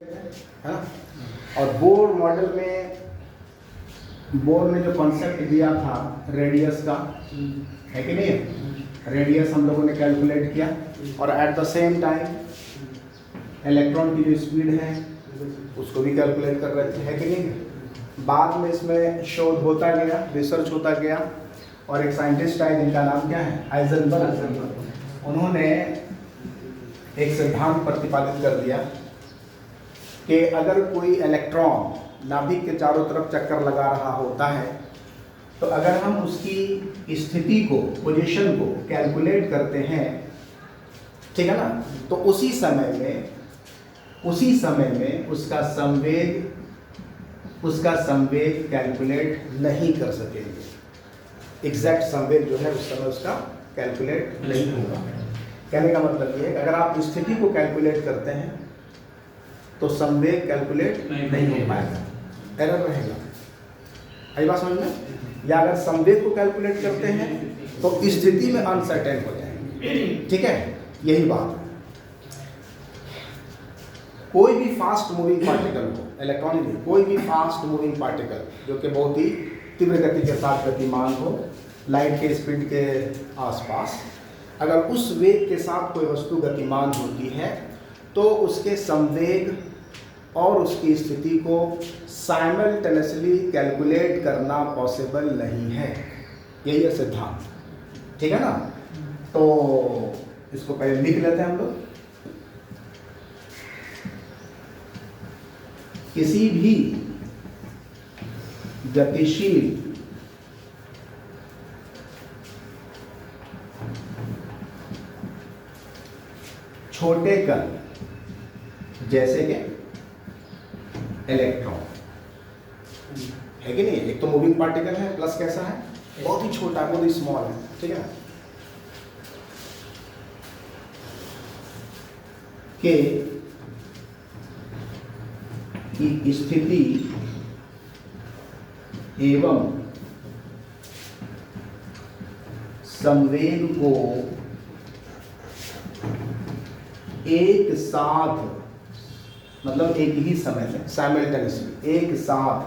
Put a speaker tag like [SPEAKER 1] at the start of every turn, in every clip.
[SPEAKER 1] है ना। और बोर मॉडल में बोर ने जो कॉन्सेप्ट दिया था रेडियस का, है कि नहीं, रेडियस हम लोगों ने कैलकुलेट किया और at the same time electron की जो स्पीड है उसको भी कैलकुलेट कर रहे थे, है कि नहीं। बाद में इसमें शोध होता गया, रिसर्च होता गया और एक साइंटिस्ट आए जिनका नाम क्या है, हाइजेनबर्ग। उन्होंने एक सिद्धांत प्रतिपादित कर दिया कि अगर कोई इलेक्ट्रॉन नाभिक के चारों तरफ चक्कर लगा रहा होता है तो अगर हम उसकी स्थिति को, पोजीशन को कैलकुलेट करते हैं, ठीक है ना, तो उसी समय में उसका संवेग कैलकुलेट नहीं कर सकेंगे। एग्जैक्ट संवेग जो है उस समय उसका कैलकुलेट नहीं होगा। कहने का मतलब ये है अगर आप स्थिति को कैलकुलेट करते हैं तो संवेग कैलकुलेट नहीं हो पाएगा, एरर रहेगा। आई बात समझ में? या अगर संवेग को कैलकुलेट करते हैं तो स्थिति में अनसर्टेन हो जाएंगे, ठीक है, यही बात। कोई भी फास्ट मूविंग पार्टिकल हो, इलेक्ट्रॉन नहीं, कोई भी फास्ट मूविंग पार्टिकल जो कि बहुत ही तीव्र गति के साथ गतिमान हो, लाइट के स्पीड के आसपास, अगर उस वेग के साथ कोई वस्तु गतिमान होती है तो उसके संवेग और उसकी स्थिति को साइमल्टेनियसली कैलकुलेट करना पॉसिबल नहीं है। यही है सिद्धांत, ठीक है ना। तो इसको पहले लिख लेते हैं हम लोग। किसी भी गतिशील छोटे कण जैसे कि इलेक्ट्रॉन, है कि नहीं, एक तो मूविंग पार्टिकल है प्लस कैसा है, बहुत ही छोटा, बहुत ही स्मॉल है, ठीक है ना, के की स्थिति एवं संवेग को एक साथ, मतलब एक ही समय में, साइमल्टेनियसली, एक साथ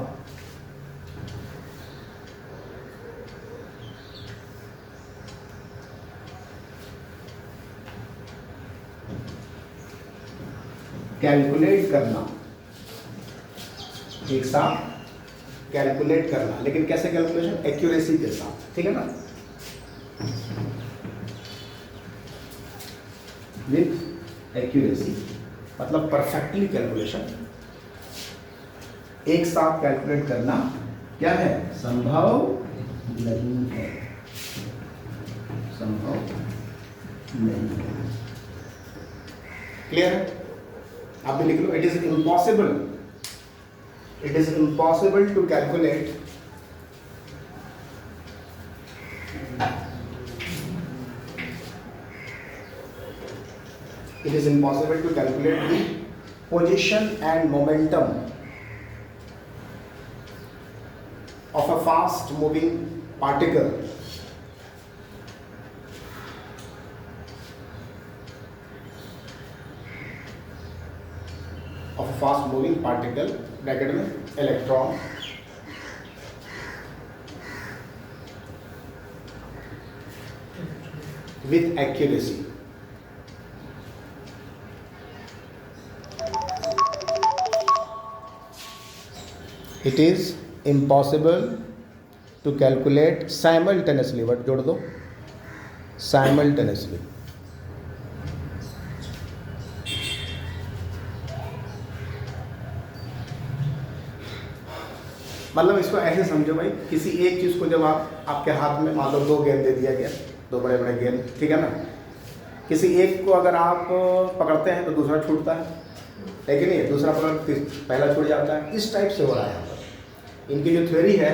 [SPEAKER 1] कैलकुलेट करना, एक साथ कैलकुलेट करना, लेकिन कैसे कैलकुलेशन, एक्यूरेसी के साथ, ठीक है ना, विथ एक्यूरेसी, मतलब परफेक्टली कैलकुलेशन, एक साथ कैलकुलेट करना क्या है, संभव नहीं है, संभव नहीं है। क्लियर है? आप भी लिख लो, it is impossible to calculate the position and momentum of a fast moving particle bracket में electron with accuracy. It is impossible to calculate simultaneously. What जोड़ दो, simultaneously. मतलब इसको ऐसे समझो भाई, किसी एक चीज़ को जब आपके हाथ में मान लो 2 गेंद दे दिया गया, 2 बड़े बड़े गेंद, ठीक है ना, किसी एक को अगर आप पकड़ते हैं तो दूसरा छूटता है, लेकिन नहीं, दूसरा पकड़ पहला छूट जाता है। इस टाइप से हो रहा है यहाँ पर। इनकी जो थ्योरी है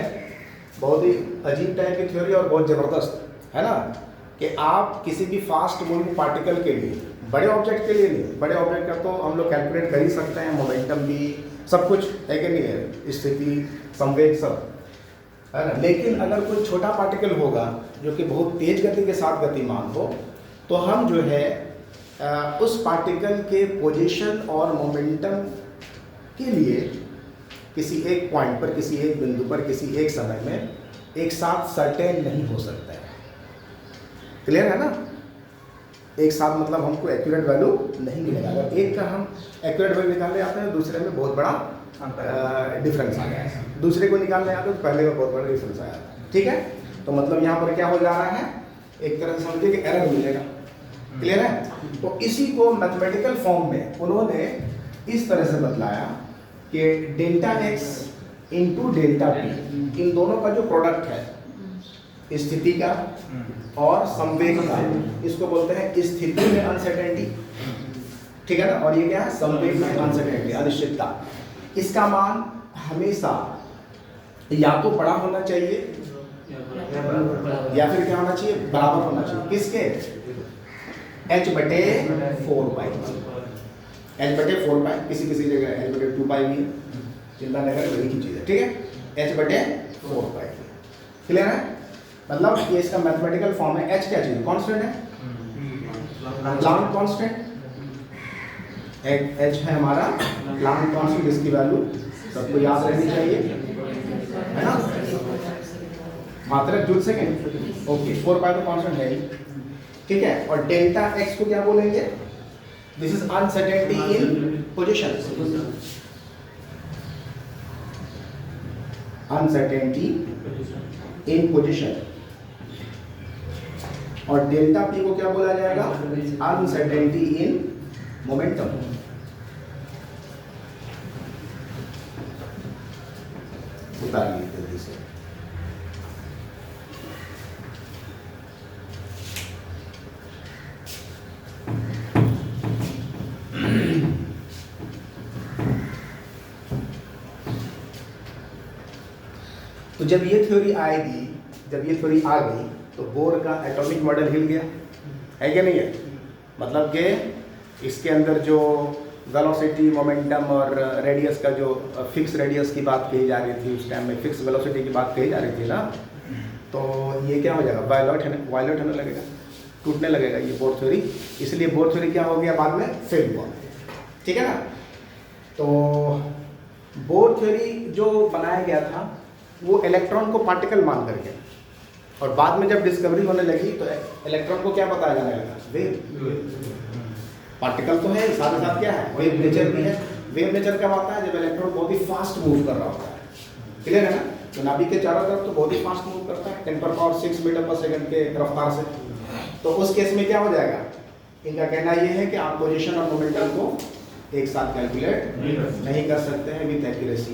[SPEAKER 1] बहुत ही अजीब टाइप की थ्योरी और बहुत ज़बरदस्त है ना, कि आप किसी भी फास्ट मूविंग पार्टिकल के लिए, बड़े ऑब्जेक्ट के लिए नहीं, बड़े ऑब्जेक्ट का तो हम लोग कैलकुलेट कर ही सकते हैं, मोमेंटम भी सब कुछ है कि नहीं है, स्थिति, संवेग सब, है ना। लेकिन अगर कोई छोटा पार्टिकल होगा जो कि बहुत तेज गति के साथ गतिमान हो, तो हम जो है उस पार्टिकल के पोजीशन और मोमेंटम के लिए किसी एक पॉइंट पर, किसी एक बिंदु पर, किसी एक समय में एक साथ सर्टेन नहीं हो सकता है। क्लियर है ना? एक साथ मतलब हमको एक्यूरेट वैल्यू नहीं मिलेगा। अगर एक का हम एक्यूरेट वैल्यू निकालने आते हैं, दूसरे में बहुत बड़ा डिफरेंस आ गया है। दूसरे को निकालने आते हैं तो पहले में बहुत बड़ा डिफरेंस आया था। ठीक है, तो मतलब यहाँ पर क्या हो जा रहा है, एक तरह से समझिए कि एरर मिलेगा। क्लियर है? तो इसी को मैथमेटिकल फॉर्म में उन्होंने इस तरह से बतलाया कि delta X into delta P, इन दोनों का जो प्रोडक्ट है स्थिति का और संवेग का, इसको बोलते हैं स्थिति में अनसर्टेनिटी। ठीक है ना? और ये क्या है? संवेग में अनसर्टेनिटी, अनिश्चितता। इसका मान हमेशा या तो बड़ा होना चाहिए या फिर क्या होना चाहिए? बराबर होना चाहिए। किसके? h/4π। h/4π, किसी किसी जगह h/2π भी है, चिंता नहीं करें, वही की चीज है। ठीक है, h/4π। क्लियर है? मतलब ये इसका मैथमेटिकल फॉर्म है। h क्या चीज? कांस्टेंट है, प्लांक कांस्टेंट। h है हमारा प्लांक कांस्टेंट, जिसकी वैल्यू सबको याद रहनी चाहिए, है ना? मात्रक जूल सेकंड। ओके, 4π तो कांस्टेंट है ही। ठीक है, और डेल्टा x को क्या बोलेंगे? This is uncertainty in position. Uncertainty in position. और डेल्टा p को क्या बोला जाएगा? Uncertainty in momentum. उतारिए जल्दी से। तो जब ये थ्योरी आएगी, जब ये थ्योरी आ गई, तो बोर का एटॉमिक मॉडल हिल गया, है क्या नहीं है? मतलब कि इसके अंदर जो वेलोसिटी, मोमेंटम और रेडियस का जो फिक्स रेडियस की बात कही जा रही थी, उस टाइम में फिक्स वेलोसिटी की बात कही जा रही थी ना, तो ये क्या हो जाएगा? वायलेट होने लगेगा, टूटने लगेगा ये बोर थ्योरी। इसलिए बोर थ्योरी क्या हो गया? बाद में फेल हुआ। ठीक है ना? तो बोर थ्योरी जो बनाया गया था वो इलेक्ट्रॉन को पार्टिकल मान करके, और बाद में जब डिस्कवरी होने लगी तो इलेक्ट्रॉन को क्या बताया जाने लगा? वेव। पार्टिकल तो है, साथ ही साथ क्या है? वेव नेचर भी है। वेव नेचर कब आता है? जब इलेक्ट्रॉन बहुत ही फास्ट मूव कर रहा होता है। क्लियर है ना? तो नाभिक के चारों तरफ तो बहुत ही फास्ट मूव करता है, 10⁻⁶ मीटर पर सेकंड के रफ्तार से। तो उस केस में क्या हो जाएगा? इनका कहना यह है कि आप पोजीशन और मोमेंटम को एक साथ कैलकुलेट नहीं कर सकते हैं विद एक्यूरेसी।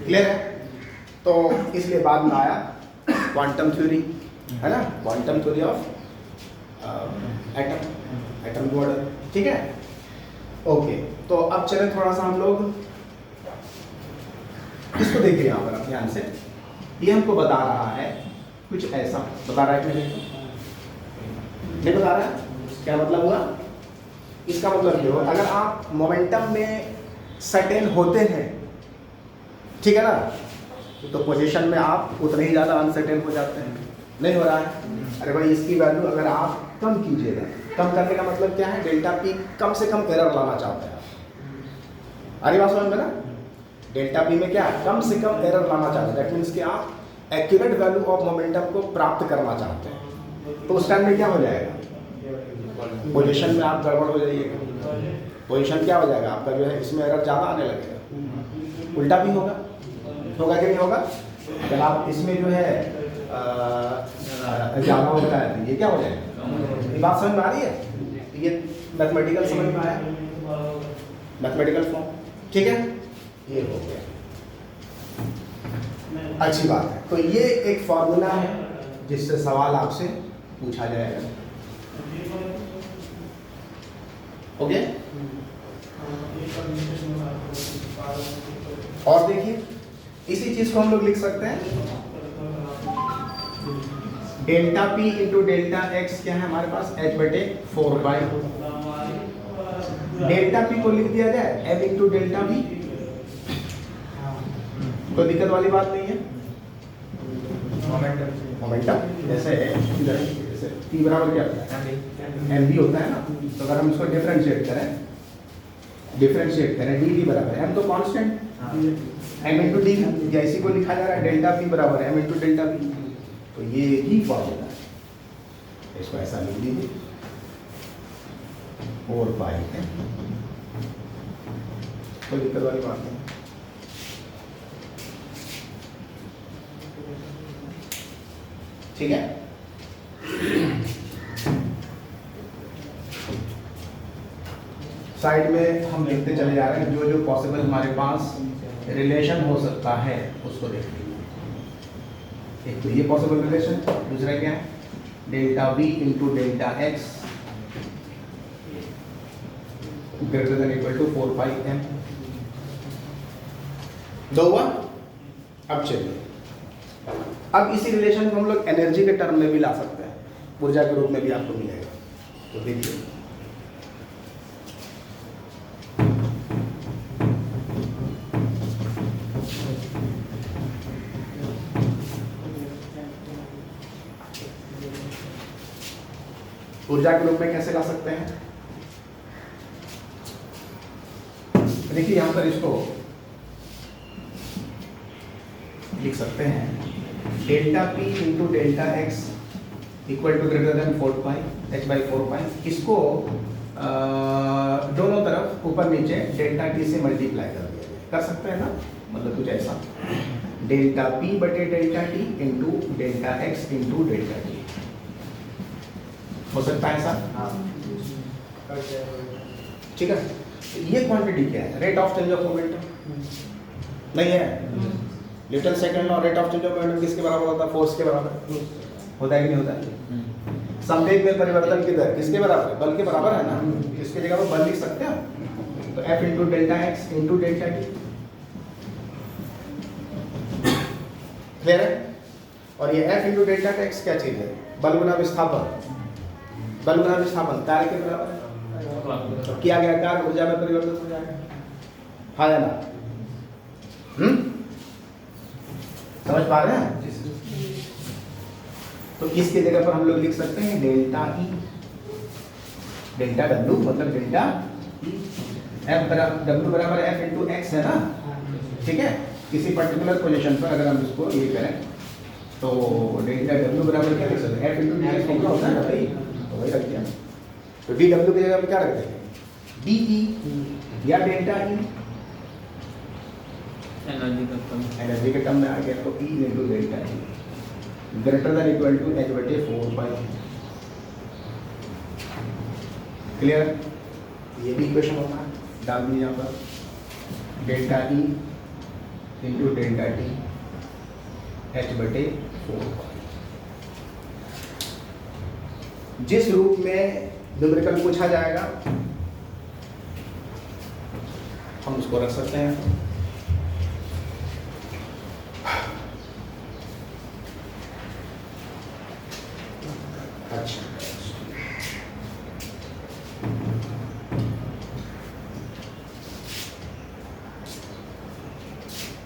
[SPEAKER 1] क्लियर है? तो इसलिए बाद में आया क्वांटम थ्योरी, है ना? Quantum theory of atom model. ठीक है, ओके। तो अब चले थोड़ा सा हम लोग इसको देखिए यहाँ पर, ध्यान से। ये हमको बता रहा है कुछ ऐसा, बता रहा है कि नहीं बता रहा है? क्या मतलब हुआ इसका? मतलब जो अगर आप मोमेंटम में सर्टेन होते हैं, ठीक है ना, तो पोजीशन में आप उतने ही ज़्यादा अनसर्टेन हो जाते हैं। नहीं हो रहा है? अरे भाई इसकी वैल्यू अगर आप कम कीजिएगा, कम करने का मतलब क्या है? डेल्टा पी कम से कम एरर लाना चाहते हैं आप। अरे बात समझ में ना? डेल्टा पी में क्या है? कम से कम एरर लाना चाहते हैं। दैट मीन्स कि आप एक्यूरेट वैल्यू ऑफ मोमेंटम को प्राप्त करना चाहते हैं। तो उस टाइम में क्या हो जाएगा? पोजीशन में आप गड़बड़ हो जाइएगा। पोजीशन क्या हो जाएगा आपका? जो है इसमें एरर ज़्यादा आने लगेगा। उल्टा भी होगा कि नहीं होगा? जब आप इसमें जो है ज़्यादा होता है तो ये क्या हो जाएगा? ये बात समझ में आ रही है? ये मैथमेटिकल समझ में आया? मैथमेटिकल फॉर्म, ठीक है? ये हो गया, अच्छी बात है। तो ये एक फॉर्मूला है जिससे सवाल आपसे पूछा जाएगा। ओके, और देखिए इसी चीज को हम लोग लिख सकते हैं, delta P into delta x क्या है हमारे पास? h/4π। डेल्टा पी को लिख दिया जाए m इंटू डेल्टा वी, कोई दिक्कत वाली बात नहीं है। मोमेंटम जैसे P बराबर क्या होता है? mv होता है ना। तो अगर हम इसको डिफरेंशिएट करें डिफरेंशिएट करें, डी वी बराबर एम तो constant, M into D V, या इसी को लिखा जा रहा है डेल्टा पी बराबर एम इंटू डेल्टा पी, तो ये ही फॉर्मूला है, इसको ऐसा लिख दीजिए 4 पाई है, कोई दिक्कत वाली बात नहीं। ठीक है, साइड में हम लिखते चले जा रहे हैं जो जो पॉसिबल हमारे पास रिलेशन हो सकता है उसको देख लीजिए। एक तो ये पॉसिबल रिलेशन, दूसरा क्या है delta V into delta X greater than equal to 4 pi M, दो हुआ। अब चलिए, अब इसी रिलेशन को हम लोग एनर्जी के टर्म में भी ला सकते हैं, ऊर्जा के रूप में भी आपको मिलेगा। तो देखिए ऊर्जा के रूप में कैसे ला सकते हैं, देखिए यहां पर इसको लिख सकते हैं delta P into delta X equal to greater than 4 pi H by 4 pi, इसको दोनों तरफ ऊपर नीचे डेल्टा टी से मल्टीप्लाई कर दिया जाए, कर सकते हैं ना, मतलब कुछ ऐसा डेल्टा पी बटे delta T into delta X into delta T, हो सकता है ऐसा, ठीक है। ये क्वांटिटी क्या है, rate of change of momentum नहीं है, Newton second law, rate of change of momentum किसके बराबर होता है, फोर्स के बराबर होता है कि नहीं होता है। संवेग में परिवर्तन की दर किसके बराबर है, बल के बराबर है ना, इसके जगह पर बल लिख सकते हैं, तो F into delta X into delta T, clear है। और ये F इंटू डेल्टा एक्स क्या चीज है, बल गुना विस्थापन, बल गुना विस्थापन कार्य के बराबर है, तो किया गया कार्य ऊर्जा में परिवर्तित हो जाएगा, हाँ या ना, समझ पा रहे हैं। तो इसके जगह पर हम लोग लिख सकते हैं डेल्टा ई, डेल्टा डब्ल्यू मतलब डेल्टा ई, एफ बराबर डब्ल्यू बराबर एफ इंटू एक्स है ना, ठीक है। किसी पर्टिकुलर पोजीशन पर अगर हम इसको ये करें तो डेल्टा डब्ल्यू बराबर क्या लिख सकते हैं, F into D x formula होता है ना भाई, तो वही रख दिया, तो डी डब्ल्यू की जगह पर क्या रख देंगे, डी ई या डेल्टा ई, एनर्जी के टर्म में आ गया, तो E into delta E greater than equal to H बटे 4 पाई, क्लियर। ये भी इक्वेशन होता है, डाल दीजिए यहाँ पर delta E into delta T H बटे 4 पाई। जिस रूप में न्यूमेरिकल पूछा जाएगा हम उसको रख सकते हैं। अच्छा,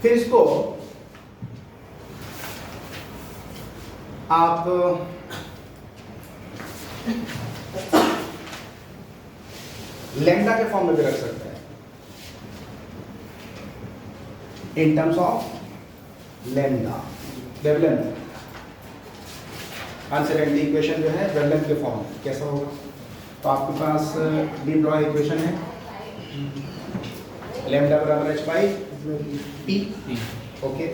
[SPEAKER 1] फिर इसको आप लैम्डा के फॉर्म में भी रख सकते हैं, in terms of lambda, wavelength. Uncertainty equation जो है वेवलेंथ के फॉर्म में कैसा होगा, तो आपके पास डी ब्रॉय इक्वेशन है, लैम्डा बराबर एच बाई पी, ओके,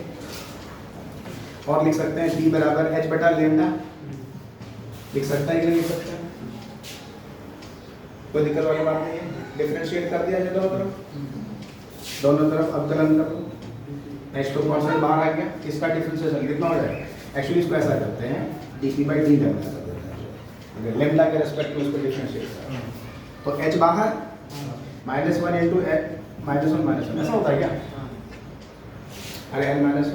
[SPEAKER 1] और लिख सकते हैं डी बराबर एच बटा लैम्डा, लिख सकता है कि नहीं लिख सकते हैं, कोई दिक्कत वाली बात नहीं है। डिफरेंशिएट कर दिया जाए दोनों तरफ अवकलन कर दो, नेक्स्ट तो कॉन्स्टेंट बाहर आ गया, इसका डिफरेंशिएशन कितना हो जाएगा, एक्चुअली इसको ऐसा करते हैं dp बाई डी लैम्डा कर देते हैं, अगर लैम्डा के रेस्पेक्ट में इसको डिफरेंशिएट करें तो h बाहर -1 इंटू -1 ऐसा होता है क्या, अरे n -1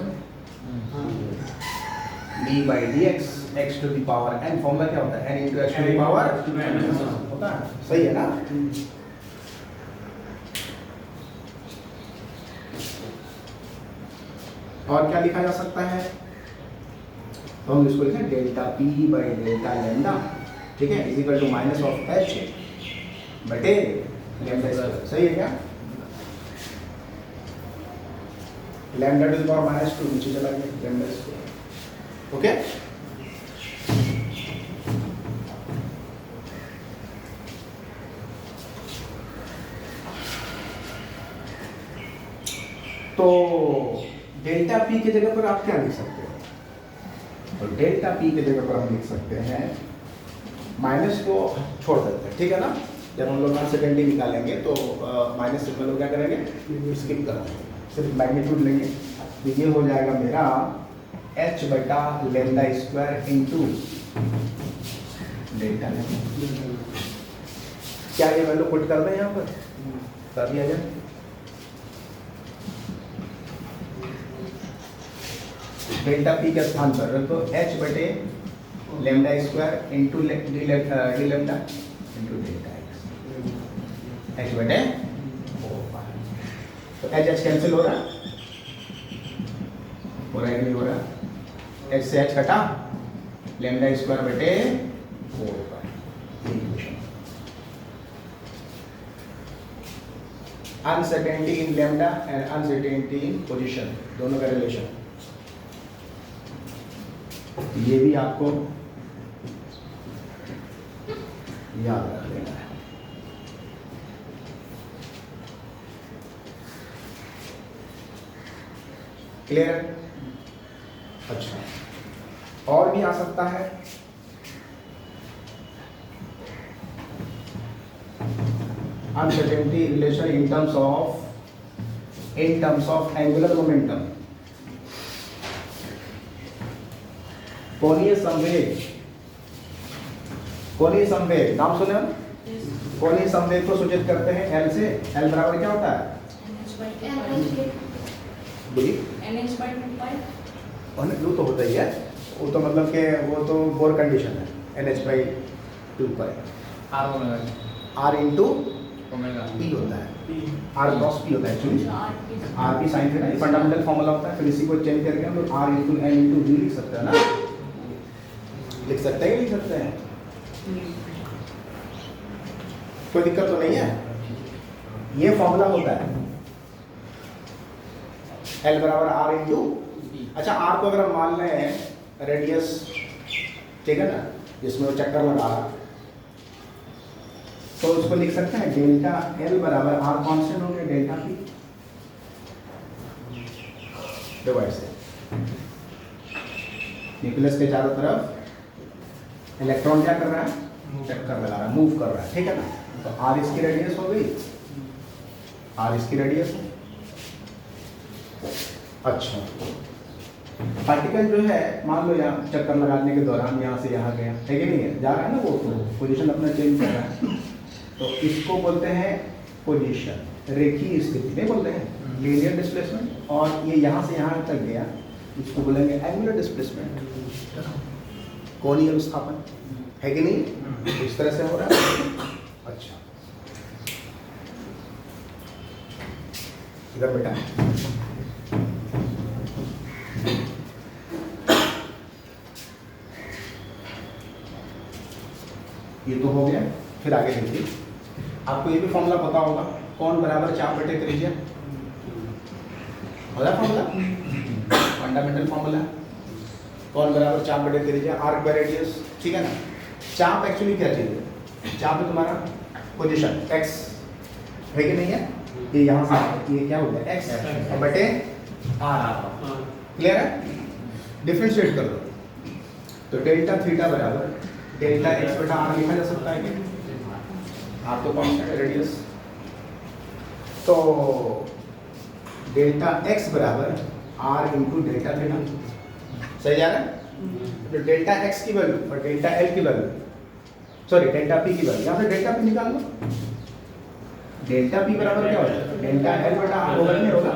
[SPEAKER 1] d by D X X to the power n, formula क्या होता है n into X to the power होता है, सही है ना। और क्या लिखा जा सकता है, तो हम इसको लिखें delta P by delta lambda, ठीक है, is equal to minus of H बटे लैम्डा, सही है क्या। Lambda to the power minus 2 नीचे चला गया लैम्डा स्क्वायर। ओके, तो डेल्टा पी की जगह पर आप क्या लिख सकते हो? तो डेल्टा पी की जगह पर हम लिख सकते हैं, माइनस को छोड़ देते हैं, ठीक है ना। जब हम लोग अनसर्टेनिटी निकालेंगे तो माइनस सिग्नल को क्या करेंगे, स्किप कर देंगे, सिर्फ मैग्नीट्यूड लेंगे। तो ये हो जाएगा मेरा h बटा लैम्डा स्क्वायर इंटू डेल्टा। क्या ये वैल्यू पुट कर दें यहाँ पर, कर दिया जाए। डेल्टा पी के स्थान पर रखो h बटे lambda square into D lambda into delta h बटे 4 तो h कैंसिल हो रहा है, नहीं हो रहा, h से h कटा, लैम्डा स्क्वायर बटे 4 uncertainty in lambda and uncertainty in position, दोनों का रिलेशन ये भी आपको याद रख लेना है। क्लियर? अच्छा, और भी आ सकता है। Uncertainty relation in terms of angular momentum, कोणीय संवेग नाम सुने हम? कोणीय संवेग को सूचित करते हैं L से। L बराबर क्या होता है? NH/2 तो होता ही है, वो तो मतलब कि वो तो बोर कंडीशन है, NH/2 R इंटू P होता है, R क्रॉस P होता है actually, R P sine theta, fundamental formula होता है। फिर इसी को चेंज करके हम लोग R into N into V लिख सकते हैं ना, लिख सकते हैं, लिख सकते हैं, कोई दिक्कत तो नहीं है। ये फॉर्मूला होता है L बराबर R इंटू, अच्छा R को अगर हम मान लें रेडियस, ठीक है ना, जिसमें वो चक्कर लगा रहा, तो उसको लिख सकते हैं डेल्टा L बराबर R कांस्टेंट हो गया डेल्टा P डिवाइड से न्यूक्लियस के चारों तरफ इलेक्ट्रॉन क्या कर रहा है, चक्कर लगा रहा है, मूव कर रहा है, ठीक है ना। तो R इसकी रेडियस हो गई, R इसकी रेडियस है। अच्छा, पार्टिकल जो है मान लो यहाँ चक्कर लगाने के दौरान यहाँ से यहाँ गया, है कि नहीं है, जा रहा है ना, वो तो पोजीशन अपना चेंज कर रहा है, तो इसको बोलते हैं पोजीशन, रेखीय स्थिति नहीं बोलते हैं, लीनियर डिस्प्लेसमेंट। और ये यहाँ से यहाँ तक गया, इसको बोलेंगे एंगुलर डिस्प्लेसमेंट, कोणीय विस्थापन, है कि नहीं, इस तरह से हो रहा है। अच्छा, इधर बेटा ये तो हो गया। फिर आगे देखिए, आपको ये भी फॉर्मूला पता होगा, कौन बराबर 4 बटे त्रिज्या, होगा फॉर्मूला, फंडामेंटल फॉर्मूला, कौन बराबर 4 बटे त्रिज्या, आर्क बाय रेडियस, ठीक है ना। चाप एक्चुअली क्या चीज है, चाप है तुम्हारा पोजीशन x, है कि नहीं है, ये यहाँ से ये क्या हो गया x और बटे r, क्लियर है। डिफरेंशिएट कर दो तो डेल्टा थीटा बराबर डेल्टा x बटा r लिखा जा सकता है कि r तो कांस्टेंट है रेडियस, तो डेल्टा x बराबर r इंटू डेल्टा थीटा, सही जा रहा है। तो डेल्टा x की वैल्यू और डेल्टा l की वैल्यू, सॉरी डेल्टा p की वैल्यू, यहाँ से डेल्टा p निकाल लो, डेल्टा p बराबर क्या होगा, डेल्टा l बटा r होगा नहीं होगा,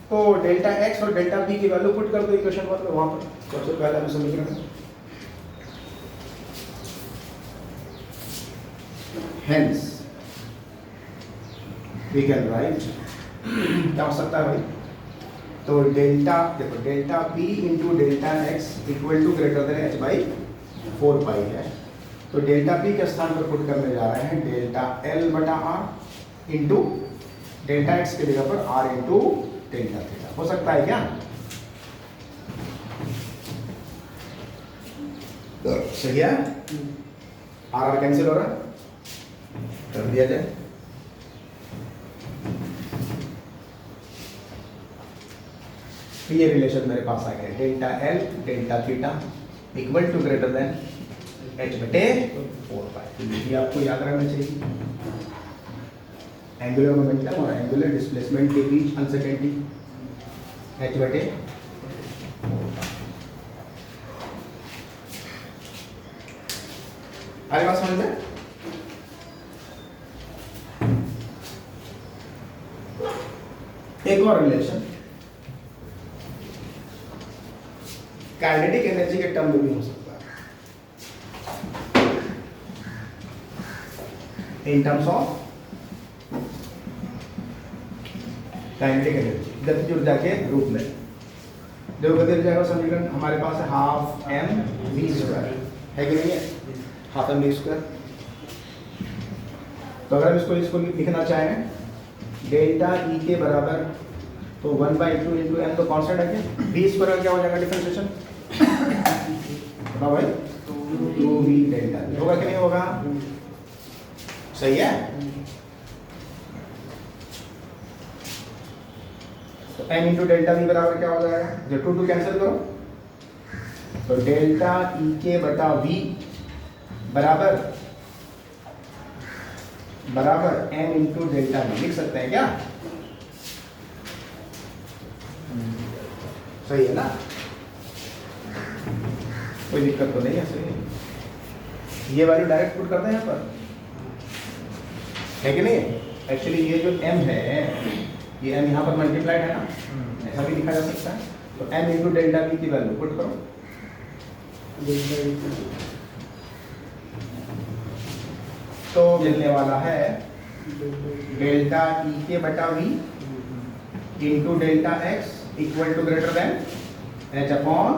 [SPEAKER 1] तो डेल्टा x और डेल्टा p की वैल्यू पुट कर दो इक्वेशन में, वहाँ पर सबसे पहले हम समीकरण, hence we can write क्या हो सकता है भाई, तो डेल्टा देखो delta p into delta x equal to greater than h by 4 pi है, तो डेल्टा p के स्थान पर पुट करने जा रहे हैं डेल्टा l बटा r इंटू डेल्टा x की जगह पर r इंटू डेल्टा थीटा। हो सकता है क्या? सही है। आर कैंसिल हो रहा है, कर दिया जाए। ये रिलेशन मेरे पास आ गया, delta L delta theta equal to greater than H बटे 4 पाई। ये आपको याद रहना चाहिए। एंगुलर मोमेंटम और एंगुलर डिस्प्लेसमेंट के बीच अनसर्टेनिटी एच बटे 4 पाई। आगे बात समझ में? एक और रिलेशन काइनेटिक एनर्जी के टर्म में भी हो सकता है, in terms of kinetic energy, गतिज ऊर्जा के रूप में। देखो गतिज ऊर्जा का समीकरण हमारे पास है हाफ एम वी स्क्वायर, है कि नहीं है? Half M V square. तो अगर हम इसको लिखना चाहें डेल्टा ई के बराबर, तो 1/2 इंटू एम तो कांस्टेंट है क्या? वी स्क्वायर का क्या हो जाएगा डिफरेंशिएशन? बताओ भाई, 2v डेल्टा होगा कि नहीं होगा? सही है। तो m इंटू डेल्टा वी बराबर क्या हो जाएगा? जब 2 कैंसिल करो तो डेल्टा ई के बटा वी बराबर m इंटू डेल्टा वी लिख सकते हैं क्या? सही है ना? कोई दिक्कत तो नहीं है, सही है। ये वैल्यू डायरेक्ट पुट करते हैं यहाँ पर, है कि नहीं? एक्चुअली ये जो m है, ये m यहाँ पर मल्टीप्लाइड है ना, ऐसा भी लिखा जा सकता है। तो m इंटू डेल्टा वी की वैल्यू पुट करो, तो मिलने वाला है डेल्टा ई के बटा V into delta X equal to greater than H upon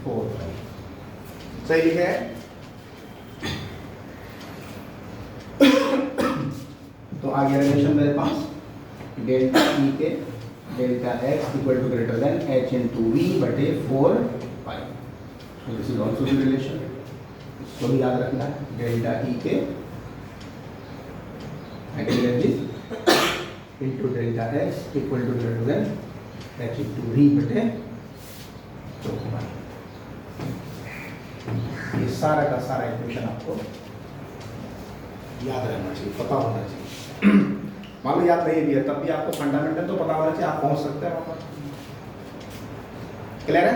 [SPEAKER 1] 4। सही लिखे है? तो आ गया रिलेशन मेरे पास, डेल्टा ई के delta X equal to greater than H into V बटे 4 पाई। तो this is also the relation, इसको भी याद रखना है। डेल्टा ई के energy into delta X equal to greater than H into V बटे 4 पाई। ये सारा का सारा इक्वेशन आपको याद रहना चाहिए, पता होना चाहिए। मान लो याद नहीं भी है, तब भी आपको फंडामेंटल तो पता होना चाहिए, आप पहुंच सकते हैं वहां पर। क्लियर है?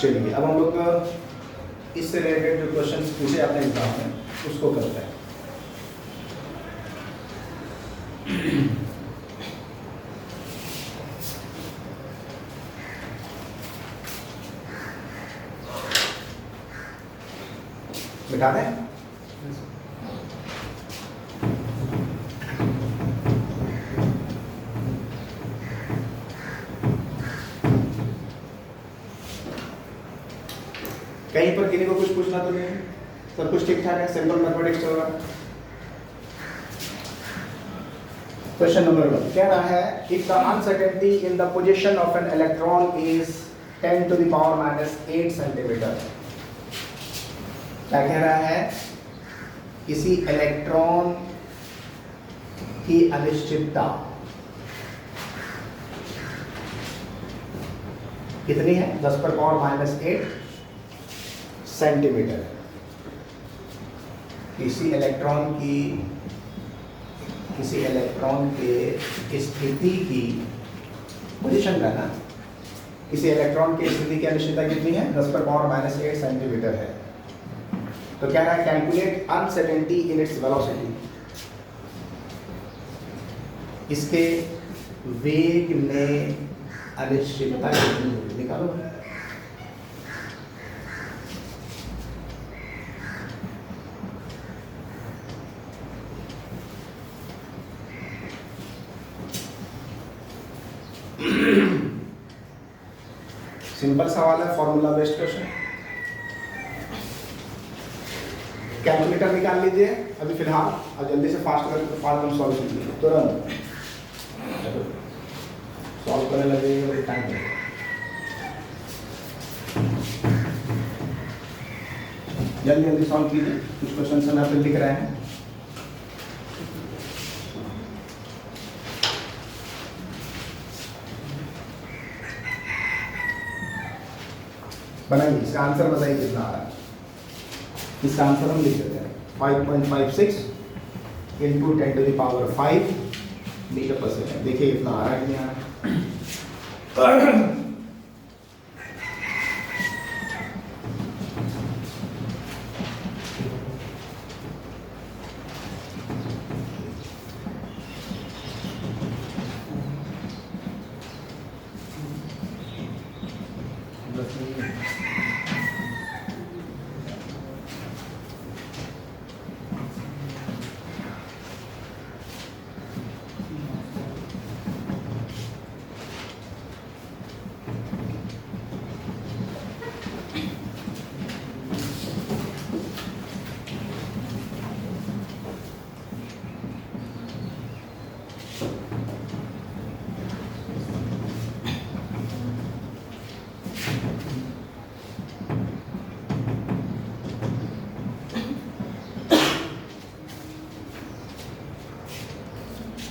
[SPEAKER 1] चलिए अब हम लोग इससे रिलेटेड जो क्वेश्चंस पूछे अपने एग्जाम में उसको करते हैं। बिठा दें? कहीं पर किसी को कुछ पूछना तो नहीं है? सब कुछ ठीक ठाक है, सिंपल मैथमेटिक्स चल रहा है। क्वेश्चन नंबर 1 कह रहा है if the uncertainty in the position of an electron is 10 to the power minus 8 centimetre. क्या कह रहा है? किसी इलेक्ट्रॉन की अनिश्चितता कितनी है? 10 पर पावर माइनस 8 सेंटीमीटर। किसी इलेक्ट्रॉन के स्थिति की पोजीशन का ना, किसी इलेक्ट्रॉन की स्थिति की अनिश्चितता कितनी है? 10 पर पावर माइनस 8 सेंटीमीटर है। तो क्या है? Calculate uncertainty in its velocity. इसके वेग में अनिश्चितता कितनी होगी निकालो। सिंपल सवाल है, फॉर्मूला बेस्ड क्वेश्चन। कैलकुलेटर निकाल लीजिए अभी फिलहाल, और जल्दी से फास्ट करके प्रॉब्लम सॉल्व कीजिए तुरंत। सॉल्व करने लगेगा तो टाइम लगेगा। जल्दी जल्दी सॉल्व कीजिए, कुछ क्वेश्चन से मैं लिख रहे हैं। बनाइए, इसका आंसर बताइए कितना आ रहा है। इसका आंसर हम लिख देते हैं 5.56 इंटू 10⁵ मीटर पर सेकेंड। देखिए इतना आ रहा है कि नहीं आ रहा है।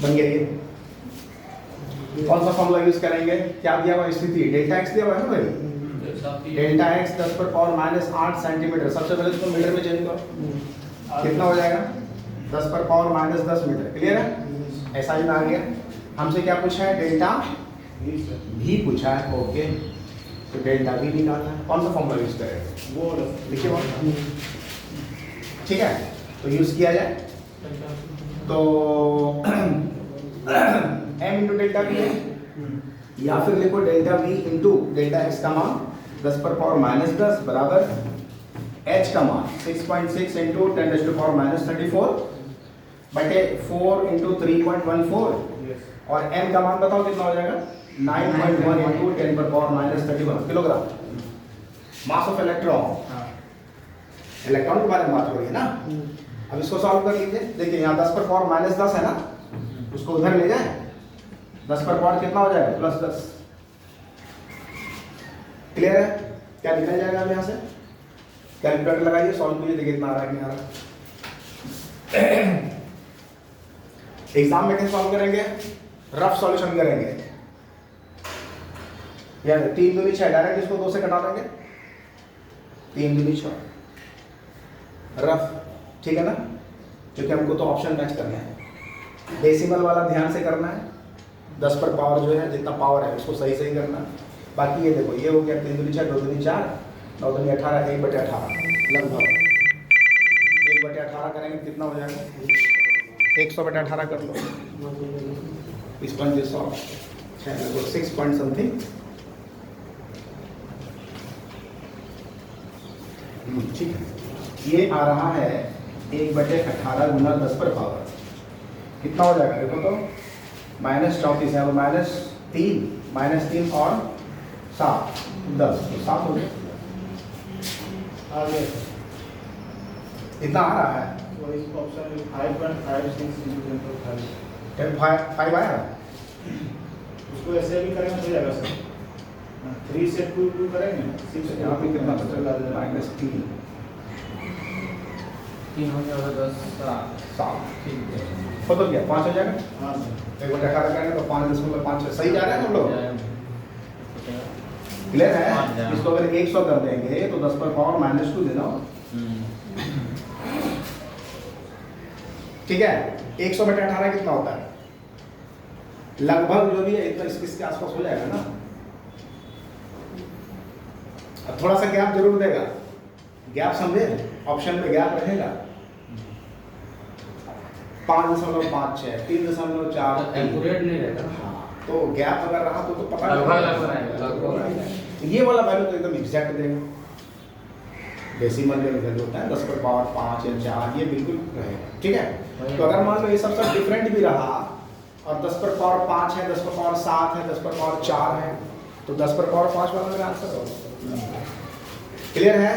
[SPEAKER 1] बन गया ये। कौन सा फॉर्मूला यूज करेंगे? क्या दिया हुआ स्थिति, डेल्टा एक्स दिया हुआ है ना भाई, डेल्टा एक्स 10 पर पावर माइनस 8 सेंटीमीटर। सबसे पहले इसको मीटर में चेंज करो, कितना हो जाएगा? 10 पर पावर माइनस 10 मीटर। क्लियर है? ऐसा ही आ गया। हमसे क्या पूछा है? डेल्टा भी पूछा है। ओके, तो डेल्टा भी निकालना है। कौन सा फॉर्मूला यूज करेंगे? वो लिखिए वो, ठीक है, तो यूज किया जाए तो m इंटू डेल्टा वी है, या फिर लिखो delta V into delta x का मान 10 पर पावर माइनस 10 बराबर h का मान 6.6 इंटू 10⁻⁻34 बटे 4 इंटू 3.14 और m का मान बताओ कितना हो जाएगा? 9.1 into 10⁻31 kilogram. Mass of electron, electron के बारे में बात हो रही है ना। अब इसको सॉल्व कर लीजिए। देखिए यहाँ 10 पर पावर माइनस 10 है ना, उसको उधर ले जाए, 10 पर पावर कितना हो जाएगा? प्लस 10। क्लियर है? क्या निकल जाएगा अब यहाँ से? कैलकुलेटर लगाइए, सॉल्व कीजिए, देखिए कितना आ रहा है, नहीं आ रहा। एग्जाम में कैसे सॉल्व करेंगे? रफ सॉल्यूशन करेंगे, या 3 दूनी 6, डायरेक्ट इसको 2 से कटा देंगे। 3 दूनी 6 रफ, ठीक है ना, क्योंकि हमको तो ऑप्शन मैच करना है। डेसिमल वाला ध्यान से करना है, 10 पर पावर जो है जितना पावर है उसको सही सही करना। बाकी ये देखो, ये हो गया 3 दूनी 6, 2 दूनी 4, 9 दूनी 18, 1/18 लगभग 1/18 करेंगे कितना हो जाएगा? 100/18 कर लो, इस पंजे 100 6 पॉइंट समथिंग। ठीक है, ये आ रहा है 1/18 गुना 10 पर पावर कितना हो जाएगा? देखो तो -34 है, -3 और 7 10 तो 7 हो गया। इतना आ रहा है,
[SPEAKER 2] तो इस ऑप्शन में 5.56 into
[SPEAKER 1] 5 आया।
[SPEAKER 2] उसको ऐसे भी करेंगे तो जाएगा सर। 3 से 2 करेंगे, 6
[SPEAKER 1] यहाँ पे कितना बचा? -3
[SPEAKER 3] 3 हो जाएगा 10
[SPEAKER 1] 7 ठीक है, हो तो गया 5 हो जाएगा।
[SPEAKER 2] हाँ सर,
[SPEAKER 1] 1/18 करेंगे तो 5.5 सही जा रहा है हम लोग। क्लियर है? इसको अगर 100 कर देंगे तो 10 पर पावर -2 देना होगा। ठीक है, 100/18 कितना होता है? लगभग जो भी है इतना इसके आसपास हो जाएगा ना। अब थोड़ा सा गैप जरूर देगा, गैप समझे, ऑप्शन में गैप रहेगा। 5.56 3.4
[SPEAKER 3] एक्यूरेट नहीं रहेगा।
[SPEAKER 1] हाँ, तो गैप अगर रहा तो पता
[SPEAKER 3] लगभग
[SPEAKER 1] ये वाला वैल्यू तो एकदम एग्जैक्ट देगा। डेसिमल में वैल्यू होता है 10 पर पावर 5 या 4, ये बिल्कुल रहेगा। ठीक है, तो अगर मान लो ये सबसे डिफरेंट भी रहा और 10 पर पावर 5 है, 10 पर पावर 7 है, 10 पर पावर 4 है, तो 10 पर पावर 5 वाला मेरा आंसर होगा। क्लियर है?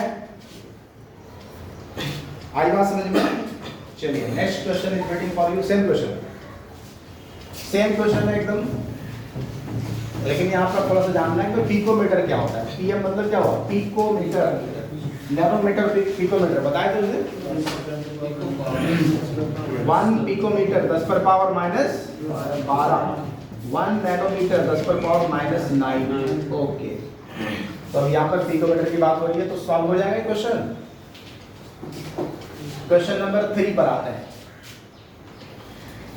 [SPEAKER 1] आई बात समझ में? चलिए next question is waiting for you. Same question है एकदम, लेकिन यहाँ पर थोड़ा सा जानना है कि पिकोमीटर क्या होता है। पीएम मतलब क्या हुआ? पिकोमीटर, नैनोमीटर, पिकोमीटर बताए थे उसे? 1 पिकोमीटर 10 पर पावर माइनस 12, 1 नैनोमीटर 10 पर पावर माइनस 9। ओके, तो अब यहाँ पर पिकोमीटर की बात हो रही है, तो सॉल्व हो जाएगा क्वेश्चन। क्वेश्चन नंबर 3 पर आते हैं।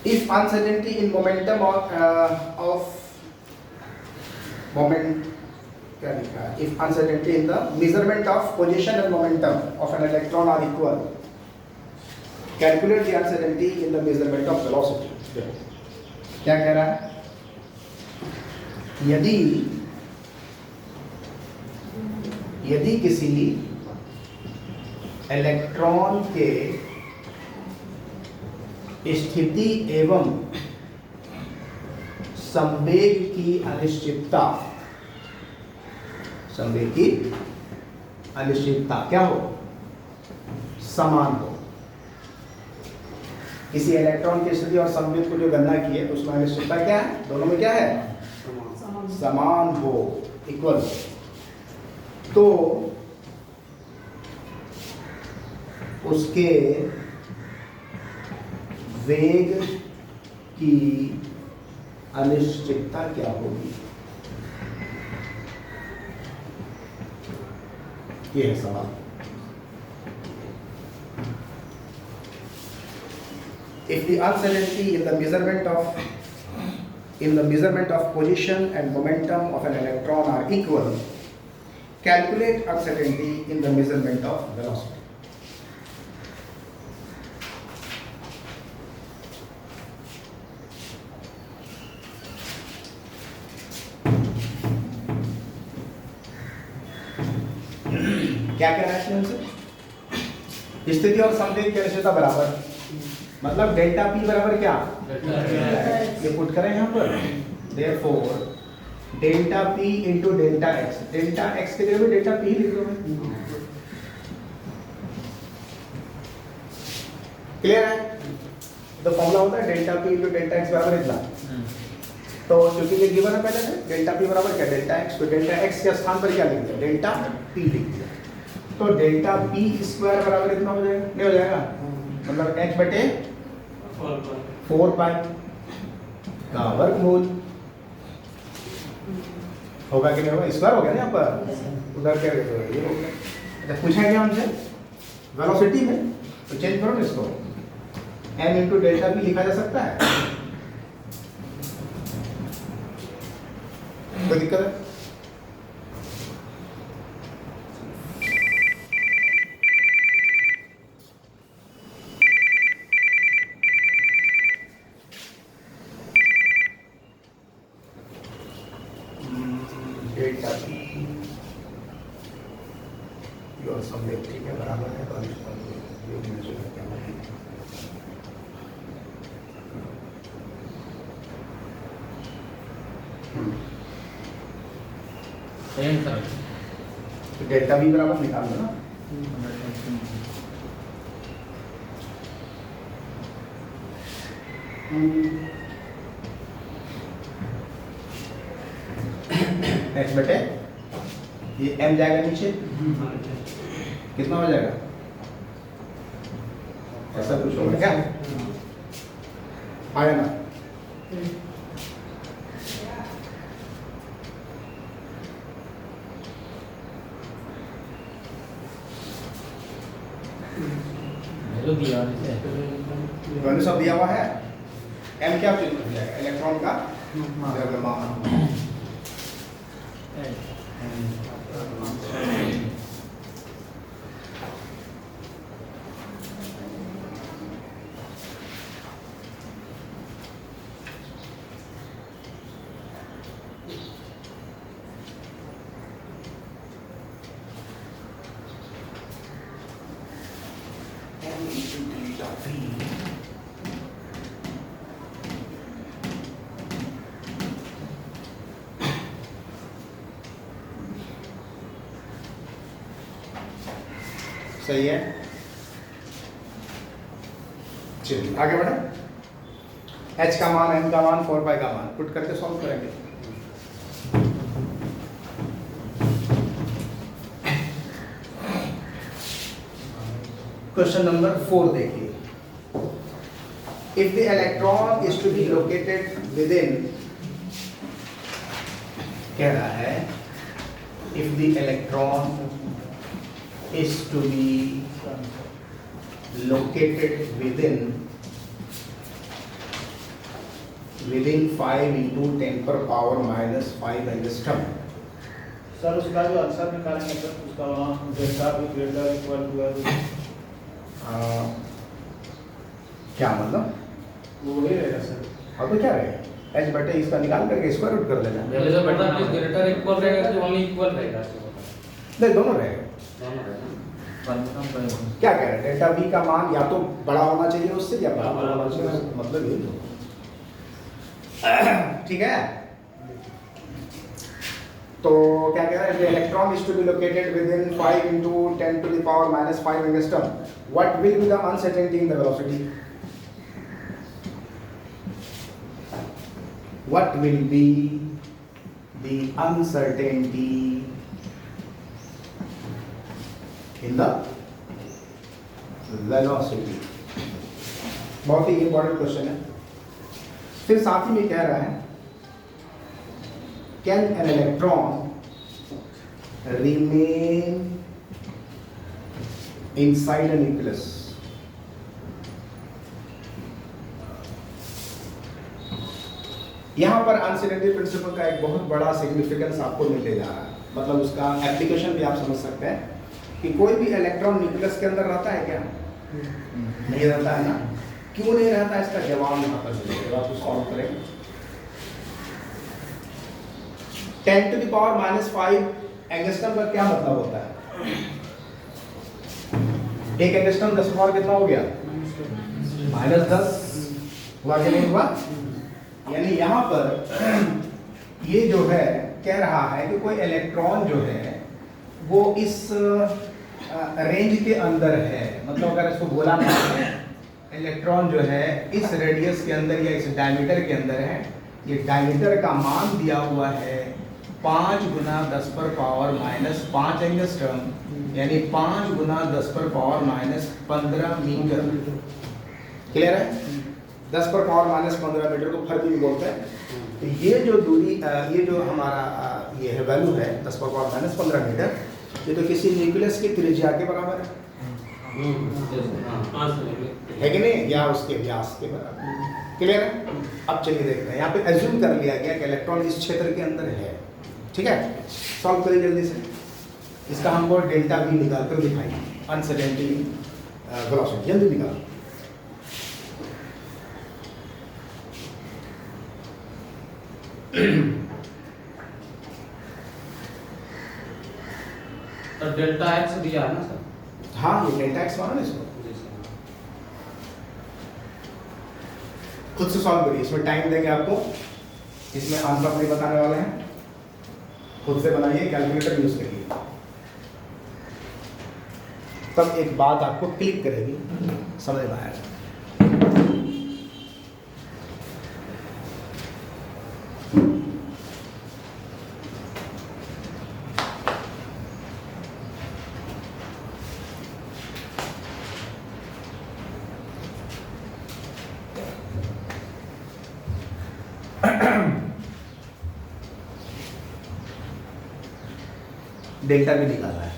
[SPEAKER 1] If uncertainty in momentum of moment, क्या लिखा है? If uncertainty in the measurement of position and momentum of an electron are equal, calculate the uncertainty in the measurement of velocity. क्या कह रहा है? यदि किसी इलेक्ट्रॉन के स्थिति एवं संवेग की अनिश्चितता, क्या हो? समान हो। किसी इलेक्ट्रॉन की स्थिति और संवेग को जो गणना की है, तो उसमें अनिश्चितता क्या है? दोनों में क्या है? समान हो, इक्वल। तो उसके वेग की अनिश्चितता क्या होगी? ये है सवाल। If the uncertainty in the measurement of position and momentum of an electron are equal, calculate uncertainty in the measurement of velocity. क्या कहना है इसमें हमसे? स्थिति और संवेग की अनिश्चितता बराबर, मतलब डेल्टा पी बराबर क्या? ये पुट करें यहाँ पर, therefore delta P into delta x. Delta x के जगह में डेल्टा पी लिख दो। क्लियर है? तो फॉर्मूला होता है delta P into delta x बराबर इतना। तो क्योंकि ये गिवन है पहले से, डेल्टा पी बराबर क्या? Delta x. तो डेल्टा एक्स के स्थान पर क्या लिख दिया? डेल्टा पी लिख दिया। तो डेल्टा पी स्क्वायर बराबर इतना हो जाएगा, नहीं हो जाएगा? मतलब h बटे 4 पाई का वर्गमूल होगा कि नहीं होगा? स्क्वायर हो गया ना यहाँ पर, उधर क्या ये हो गया। अच्छा, पूछा गया हमसे वेलोसिटी में, तो चेंज करो ना इसको, m इंटू डेल्टा पी लिखा जा सकता है। कोई दिक्कत है? डेल्टा पी और संवेग ठीक है बराबर है, तो योग में से क्या होगा? तो डेल्टा बी बराबर निकाल दो ना। एक्स बटे ये m जाएगा नीचे, कितना हो जाएगा? ऐसा कुछ होगा क्या? आया ना? दोनों सब दिया हुआ है। m क्या चीज बन जाएगा? इलेक्ट्रॉन का द्रव्यमान। सही है। चलिए आगे बढ़े। h का मान, n का मान, 4 पाई का मान पुट करके सॉल्व करेंगे। क्वेश्चन नंबर 4 देखिए। If the electron is to be located within, कह रहा है if the electron is to be located within 5 into 10 per power minus 5 angstrom।
[SPEAKER 2] Sir उसका जो आंसर निकालेंगे सर, उसका वहाँ डेल्टा भी ग्रेटर इक्वल टू है,
[SPEAKER 1] क्या मतलब?
[SPEAKER 2] वो वही रहेगा सर।
[SPEAKER 1] हाँ तो क्या रहेगा, h बटे इसका निकाल करके स्क्वायर रूट कर लेना।
[SPEAKER 3] पहले जो बटा प्लस ग्रेटर इक्वल रहेगा कि ओनली इक्वल रहेगा?
[SPEAKER 1] नहीं, दोनों रहेगा।
[SPEAKER 3] दोनों रहेगा।
[SPEAKER 1] क्या कह रहे हैं, डेल्टा b का मान या तो बड़ा होना चाहिए उससे या बड़ा होना चाहिए, मतलब ये दो। ठीक है, तो क्या कह रहा है, electron is to be located within 5 into 10 to the power minus 5 angstrom, what will be the uncertainty in the velocity? What will be the uncertainty in the velocity? बहुत ही इंपॉर्टेंट क्वेश्चन है। फिर साथ ही में कह रहा है, can an electron remain inside a nucleus? यहां पर अनसर्टेनिटी प्रिंसिपल का एक बहुत बड़ा सिग्निफिकेंस आपको मिलने जा रहा है, मतलब उसका एप्लीकेशन भी आप समझ सकते हैं कि कोई भी इलेक्ट्रॉन न्यूक्लियस के अंदर रहता है क्या? नहीं रहता है ना। क्यों नहीं रहता, इसका जवाब यहाँ पर मिलेगा, आप सॉल्व करें। 10 to the power minus 5 angstrom का क्या मतलब होता है? एक एंगस्ट्रम 10 पावर कितना हो गया? -10 हुआ कि नहीं हुआ? यानी यहाँ पर ये जो है कह रहा है कि कोई इलेक्ट्रॉन जो है वो इस रेंज के अंदर है, मतलब अगर इसको बोला ना, इलेक्ट्रॉन जो है इस रेडियस के अंदर या इस डायमीटर के अंदर है। ये डायमीटर का मान दिया हुआ है 5 गुना 10 पर पावर -5 एंगस्ट्रम, यानी 5 गुना 10 पर पावर -15 मीटर। क्लियर है? 10 पर पावर -15 मीटर को फर्क भी बोलते हैं। तो ये जो दूरी, ये जो हमारा ये है वैल्यू है 10 पर पावर -15 मीटर, ये तो किसी न्यूक्लियस की त्रिज्या के बराबर है, है कि नहीं, या उसके व्यास के बराबर। क्लियर है? अब चलिए देखते हैं, यहाँ पे एज्यूम कर लिया गया कि इलेक्ट्रॉन इस क्षेत्र के अंदर है। ठीक है, सॉल्व करिए जल्दी से। इसका हमको डेल्टा v निकाल कर दिखाइए, अनसर्टेनिटी वेलोसिटी, जल्दी निकालो।
[SPEAKER 3] तो डेल्टा x दिया है ना सर?
[SPEAKER 1] हाँ, ये डेल्टा एक्स माना ना इसको, खुद से सॉल्व करिए। इसमें टाइम देंगे आपको, इसमें आंसर अपने बताने वाले हैं, खुद से बनाइए, कैलकुलेटर यूज करिए, तब एक बात आपको क्लिक करेगी, समझ में आएगा। डेल्टा भी निकाला है।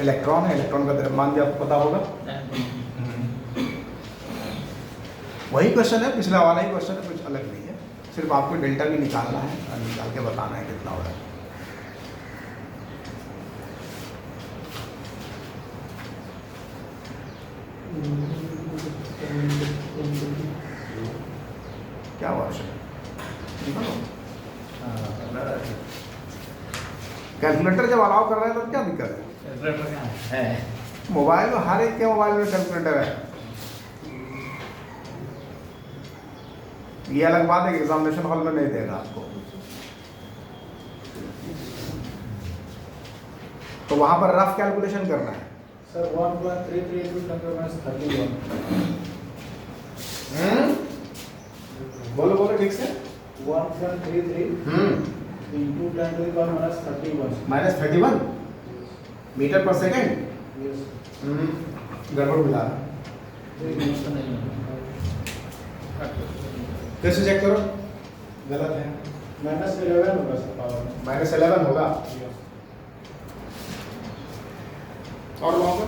[SPEAKER 1] इलेक्ट्रॉन है, इलेक्ट्रॉन का द्रव्यमान भी आपको पता होगा। वही क्वेश्चन है, पिछला वाला ही क्वेश्चन है, कुछ अलग नहीं है, सिर्फ आपको डेल्टा भी निकालना है और निकाल के बताना है कितना हो रहा है। क्या हुआ? कैलकुलेटर जब अलाउ कर रहे हैं तो क्या दिक्कत है? मोबाइल में हर एक के मोबाइल में कैलकुलेटर है। ये अलग बात है कि एग्जामिनेशन हॉल में नहीं देगा आपको। तो वहां पर रफ कैलकुलेशन करना है।
[SPEAKER 2] Sir 1.33 into 10 to the minus 31.
[SPEAKER 1] बोलो बोलो ठीक से।
[SPEAKER 2] 1.33 into 10 to the power minus 31.
[SPEAKER 1] -31 metre पर सेकेंड।
[SPEAKER 2] Yes.
[SPEAKER 1] गड़बड़ बुझा रहा। फिर से चेक करो, गलत है।
[SPEAKER 2] -11 होगा सर पावर।
[SPEAKER 1] -11 होगा। और वहां पर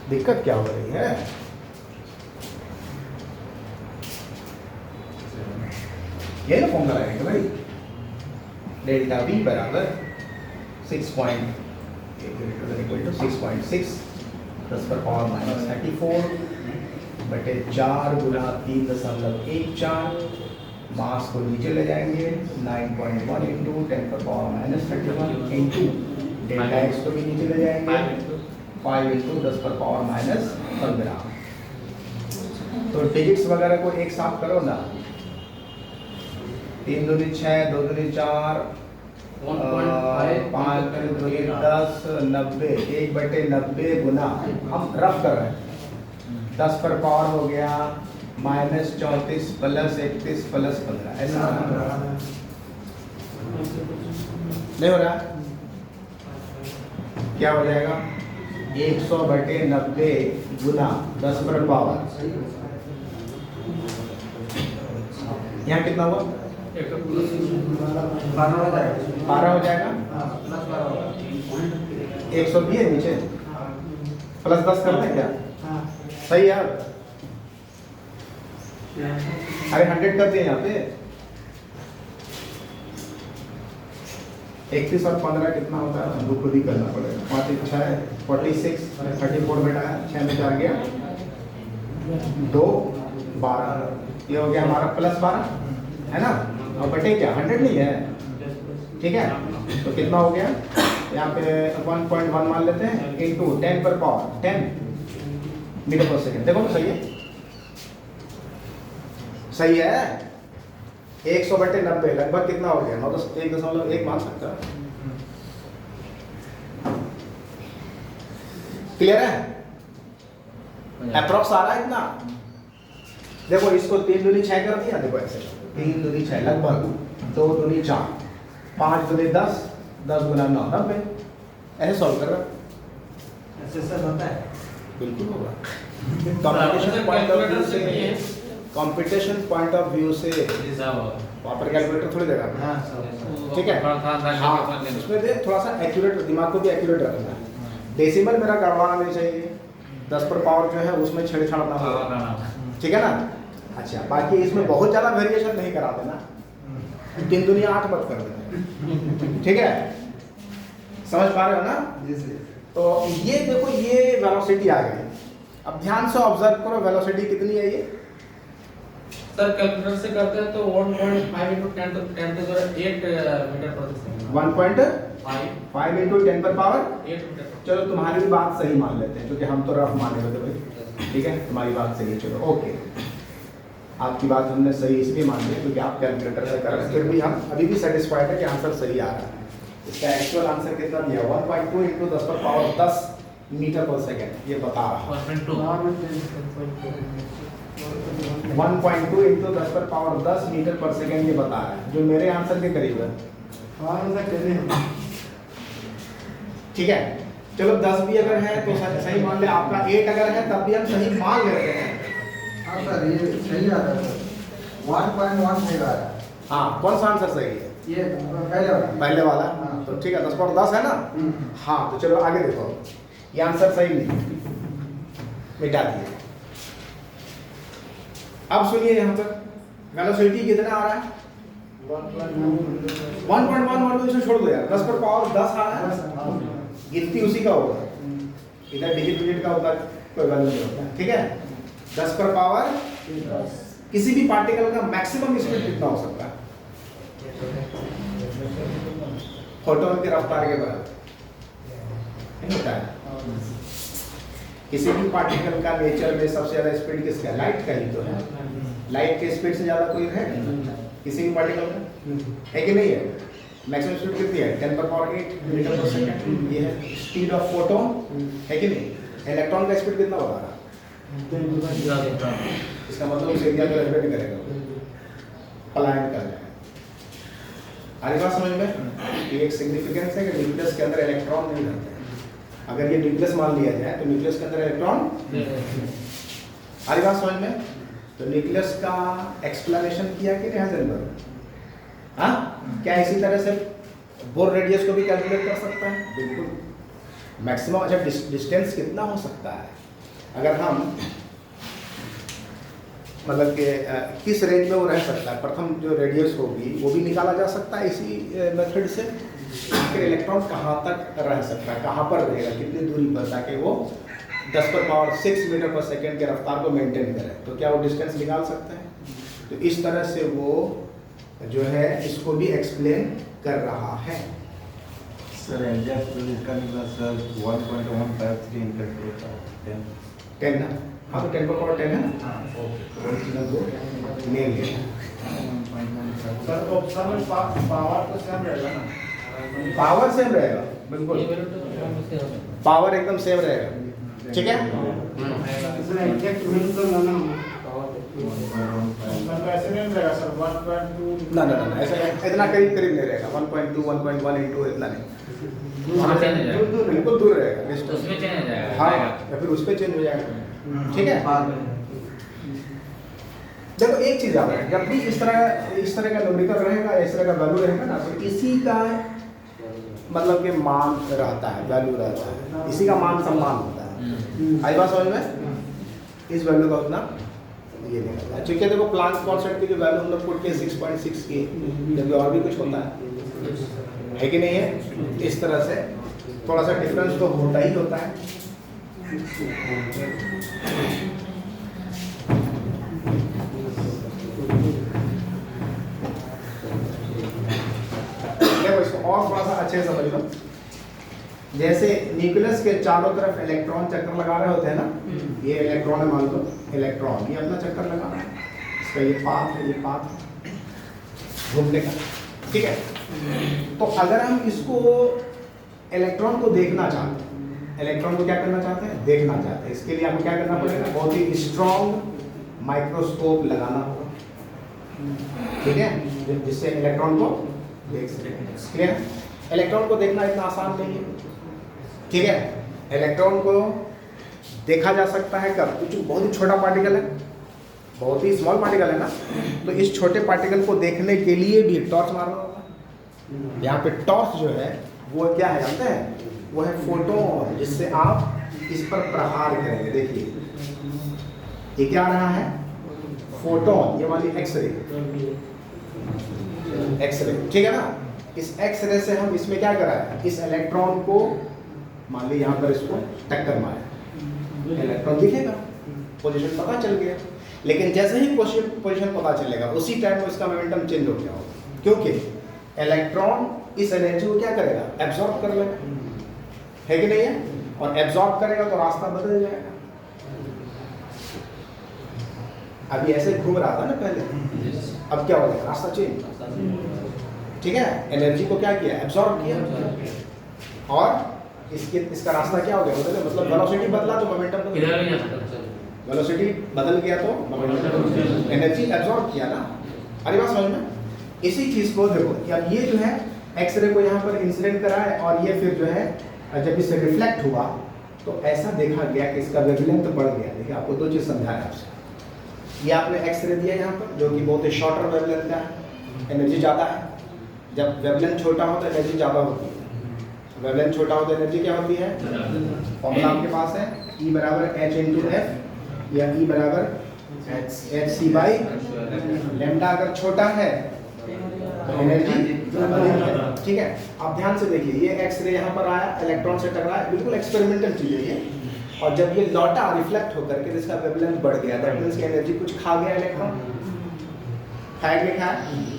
[SPEAKER 1] दिक्कत क्या हो रही है? ये ना फॉर्मूला है भाई, डेल्टा V बराबर 6.6 10 पर पावर -34 बटे 4 गुना 3.14। मास को नीचे ले जाएंगे 9.1 इंटू 10 पर पावर -31 इंटू डेल्टा एक्स को भी नीचे ले जाएंगे 5 इंटू 10 पर पावर -15। तो डिजिट्स वगैरह को एक साथ करो ना। 3 दूनी 6, 2 दूनी 4, 5 दूनी 10, 90 1/90 गुना, हम रफ कर रहे हैं, 10 पर पावर हो गया -34 प्लस 31 प्लस 15। ऐसा नहीं हो रहा? क्या हो जाएगा? 100/90 गुना 10 पर पावर, यहाँ कितना हुआ? 12 हो जाएगा। 120 है नीचे, प्लस 10 करना है क्या? सही है। अरे 100 कर दिए यहाँ पे। 31 और 15 कितना होता है? हमको खुद ही करना पड़ेगा। 5 6 46 34 बेटा है, 6 में 4 गया 2 12। ये हो गया हमारा +12 है ना। और बटे क्या 100 नहीं है, ठीक है। तो कितना हो गया यहाँ पे 1.1 मान लेते हैं इंटू 10 पर पावर 10 मीटर पर सेकेंड। देखो तो सही है, सही है। 100/90 लगभग कितना हो गया? 1.1 मान सकता है। क्लियर है? अप्रॉक्स आ रहा है इतना। देखो इसको 3 दूनी 6 कर दिया, देखो ऐसे 3 दूनी 6 लगभग 2 दूनी 4 5 दूनी 10 10 गुना 9 90। ऐसे सॉल्व कर रहा।
[SPEAKER 2] ऐसे सर होता है।
[SPEAKER 1] बिल्कुल होगा। कंपटीशन पॉइंट ऑफ व्यू से वहाँ पर कैलकुलेटर थोड़ी देगा।
[SPEAKER 2] हाँ सर।
[SPEAKER 1] ठीक है। हाँ, उसमें दे थोड़ा सा एक्यूरेट, दिमाग को भी एक्यूरेट रखना है। डेसिमल मेरा गड़बड़ाना नहीं चाहिए, 10 पर पावर जो है उसमें छेड़छाड़ ना हो, ठीक है ना। अच्छा, बाकी इसमें बहुत ज़्यादा वेरिएशन नहीं करा देना, 3 दूनी 8 मत कर देना, ठीक है। समझ पा रहे हो ना? तो ये देखो, ये वेलोसिटी आ गई। अब ध्यान से ऑब्जर्व करो, वेलोसिटी कितनी है ये?
[SPEAKER 3] सर कैलकुलेटर से करते हैं तो 1.5 into 10 to the 8 मीटर प्रति सेकंड। 1.5
[SPEAKER 1] इंटू 10 पर पावर
[SPEAKER 3] 8 मीटर।
[SPEAKER 1] चलो तुम्हारी भी बात सही मान लेते हैं, क्योंकि हम तो रफ माने हुए थे भाई, ठीक है। तुम्हारी बात सही है, चलो ओके। आपकी बात हमने सही इसलिए मान ली क्योंकि आप कैलकुलेटर से कर रहे हैं, फिर भी हम अभी भी सेटिस्फाइड है कि आंसर सही आ रहा है। इसका एक्चुअल आंसर कितना दिया? 1.2 इंटू 10 पर पावर 10 मीटर पर सेकेंड, ये बता रहा है। 1.2 इंटू 10 पर पावर 10 मीटर पर सेकेंड, ये बता रहा है, जो मेरे आंसर के करीब है। ठीक है, चलो 10 भी अगर है तो सही मान ले, आपका 8 अगर है तब भी हम सही मान लेते हैं।
[SPEAKER 4] हाँ सर, ये सही आ रहा है सर। 1.1 सही आ रहा है।
[SPEAKER 1] हाँ, कौन सा आंसर सही है?
[SPEAKER 4] ये
[SPEAKER 1] पहले वाला।
[SPEAKER 4] हाँ।
[SPEAKER 1] तो ठीक है, 10 पर 10 है ना। हाँ, तो चलो आगे देखो, ये आंसर सही नहीं, मिटा दिए। अब सुनिए, यहाँ पर वेलोसिटी कितना आ रहा है? 1.1 इसे छोड़ दो यार, 10 पर पावर 10 आ रहा है, गिनती उसी का होगा, इधर डिजिट का होता है, कोई वैल्यू नहीं होता, ठीक है। 10 पर पावर किसी भी पार्टिकल का मैक्सिमम स्पीड कितना हो सकता है? फोटोन की रफ्तार के बराबर नहीं होता है। किसी भी पार्टिकल का नेचर में सबसे ज़्यादा स्पीड किसका है? लाइट का ही तो है। लाइट के स्पीड से ज़्यादा कोई है किसी भी पार्टिकल का, है कि नहीं है? मैक्सिमम स्पीड कितनी है? 10⁸ मीटर पर सेकंड। ये है स्पीड ऑफ फोटोन, है कि नहीं? इलेक्ट्रॉन का स्पीड कितना बता रहा? इसका मतलब उस एरिया को रेडिएट करेगा, पलायन कर जाएगा। आगे बात समझ में? ये एक सिग्निफिकेंस है कि न्यूक्लियस के अंदर इलेक्ट्रॉन नहीं रहते हैं। अगर ये न्यूक्लियस मान लिया जाए तो न्यूक्लियस के अंदर इलेक्ट्रॉन, आगे बात समझ में? तो न्यूक्लियस का एक्सप्लेनेशन किया कि हाइजेनबर्ग, हाँ? क्या इसी तरह से बोर रेडियस को भी कैलकुलेट कर सकता है? बिल्कुल। मैक्सिमम अच्छा डिस्टेंस कितना हो सकता है? अगर हम मतलब कि किस रेंज में वो रह सकता है, प्रथम जो रेडियस होगी वो भी निकाला जा सकता है इसी मेथड से। फिर इलेक्ट्रॉन कहाँ तक रह सकता है, कहाँ पर रहेगा, कितनी दूरी पर, ताकि वो 10⁶ मीटर पर सेकेंड के रफ्तार को मेंटेन करे, तो क्या वो डिस्टेंस निकाल सकते हैं? तो इस तरह से वो जो है इसको भी एक्सप्लेन कर रहा है।
[SPEAKER 5] सर का निकला सर 1.153 ×
[SPEAKER 1] 10 ना, हाँ तो 10⁻10 है ना, ओरिजिनल को मेन ले।
[SPEAKER 2] सर ऑब्जर्वेंट पावर तो सेम रहेगा ना?
[SPEAKER 1] पावर सेम रहेगा, बिल्कुल पावर एकदम सेम रहेगा, ठीक है?
[SPEAKER 2] इसमें एग्जैक्ट वैल्यू तो ना सर ऐसे नहीं रहेगा सर 1.2
[SPEAKER 1] ना ऐसा इतना करीब करीब नहीं रहेगा, 1.2 1.1 इंटू इतना नहीं, बिल्कुल दूर रहेगा डिस्टेंस।
[SPEAKER 3] उसमें चेंज हो जाएगा।
[SPEAKER 1] हाँ, या फिर उस पर चेंज हो जाएगा, ठीक है? देखो एक चीज याद रखें, जब भी इस तरह का न्यूमेरिकल रहेगा, इस तरह का वैल्यू रहेगा ना, तो इसी का मतलब कि मान रहता है, वैल्यू रहता है, इसी का मान सम्मान होता है। आई बात समझ में? इस वैल्यू का उतना ये नहीं रहता है। ठीक है, देखो प्लांक कांस्टेंट की जो वैल्यू हम लोग पुट किए 6.6 की, जबकि और भी कुछ होता है कि नहीं है? इस तरह से थोड़ा सा डिफरेंस तो होता ही होता है। देखो इसको और थोड़ा सा अच्छे से समझ लो। जैसे न्यूक्लियस के चारों तरफ इलेक्ट्रॉन चक्कर लगा रहे होते हैं ना, ये इलेक्ट्रॉन है, मान लो इलेक्ट्रॉन ये अपना चक्कर लगा रहा है, इसका ये पाथ है, ये पाथ घूमने का, ठीक है? तो अगर हम इसको इलेक्ट्रॉन को देखना चाहते हैं, इलेक्ट्रॉन को क्या करना चाहते हैं? देखना चाहते हैं, इसके लिए आपको क्या करना पड़ेगा? बहुत ही स्ट्रॉन्ग माइक्रोस्कोप लगाना होगा, ठीक है, जिससे इलेक्ट्रॉन को देख सकें। क्लियर? इलेक्ट्रॉन को देखना इतना आसान नहीं है, ठीक है? इलेक्ट्रॉन को देखा जा सकता है कब? क्योंकि बहुत ही छोटा पार्टिकल है, बहुत ही स्मॉल पार्टिकल है ना, तो इस छोटे पार्टिकल को देखने के लिए भी टॉर्च मारना होगा। यहाँ पे टॉर्च जो है वो क्या है जानते हैं? वो है फोटोन, जिससे आप इस पर प्रहार करेंगे। देखिए ये क्या आ रहा है? फोटोन, ये वाली एक्सरे, एक्सरे, ठीक है ना? इस एक्सरे से हम इसमें क्या कराए? इस इलेक्ट्रॉन को मान ली यहाँ पर इसको टक्कर मारे, इलेक्ट्रॉन दिखेगा, पोजीशन पता चल गया। लेकिन जैसे ही पोजीशन पता चलेगा उसी टाइम में इसका मोमेंटम चेंज हो गया होगा, क्योंकि इलेक्ट्रॉन इस एनर्जी को क्या करेगा? एब्जॉर्ब कर लेगा, है कि नहीं है? और एब्जॉर्ब करेगा तो रास्ता बदल जाएगा। अभी ऐसे घूम रहा था ना पहले, अब क्या हो गया? रास्ता चेंज, ठीक है? एनर्जी को क्या किया? एब्जॉर्ब किया, और इसका रास्ता क्या हो गया? मतलब वेलोसिटी बदला तो मोमेंटम, वेलोसिटी बदल गया तो मोमेंटम, एनर्जी एब्जॉर्ब किया ना। अरे बात समझ में? इसी चीज को देखो कि अब ये जो है एक्सरे को यहाँ पर इंसिडेंट करा है, और ये फिर जो है जब इससे रिफ्लेक्ट हुआ तो ऐसा देखा गया कि इसका वेवलेंथ बढ़ गया। देखिए आपको दो चीज समझाया आपसे, ये आपने एक्सरे दिया यहाँ पर जो कि बहुत ही शॉर्टर वेवलेंथ का है, एनर्जी ज़्यादा है। जब वेवलेंथ छोटा हो तो एनर्जी ज़्यादा होती है, वेवलेंथ छोटा हो तो एनर्जी क्या होती है? फॉर्मूला आपके पास है, E = h × f या E = hc/, लैम्डा अगर छोटा है तो एनर्जी, ठीक है? आप ध्यान से देखिए, ये एक्सरे यहाँ पर आया, इलेक्ट्रॉन से टकराया, बिल्कुल एक्सपेरिमेंटल चीज़ है ये, और जब ये लौटा रिफ्लेक्ट होकर के इसका वेवलेंथ बढ़ गया, दैट मींस कि एनर्जी कुछ खा गया इलेक्ट्रॉन, खाया कि खाया।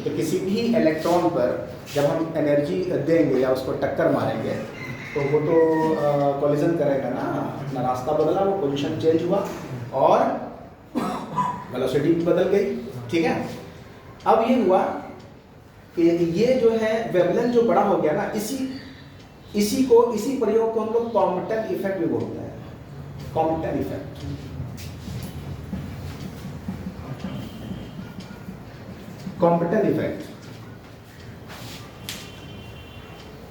[SPEAKER 1] तो किसी भी इलेक्ट्रॉन पर जब हम एनर्जी देंगे या उसको टक्कर मारेंगे तो वो तो कोलिजन करेगा ना, अपना रास्ता बदला, वो पोजीशन चेंज हुआ और वेलोसिटी भी बदल गई, ठीक है। अब ये हुआ कि ये जो है वेवलेंथ जो बड़ा हो गया ना, इसी प्रयोग को हम लोग कॉम्पटन इफेक्ट भी बोलते हैं, Compton effect. Compton effect,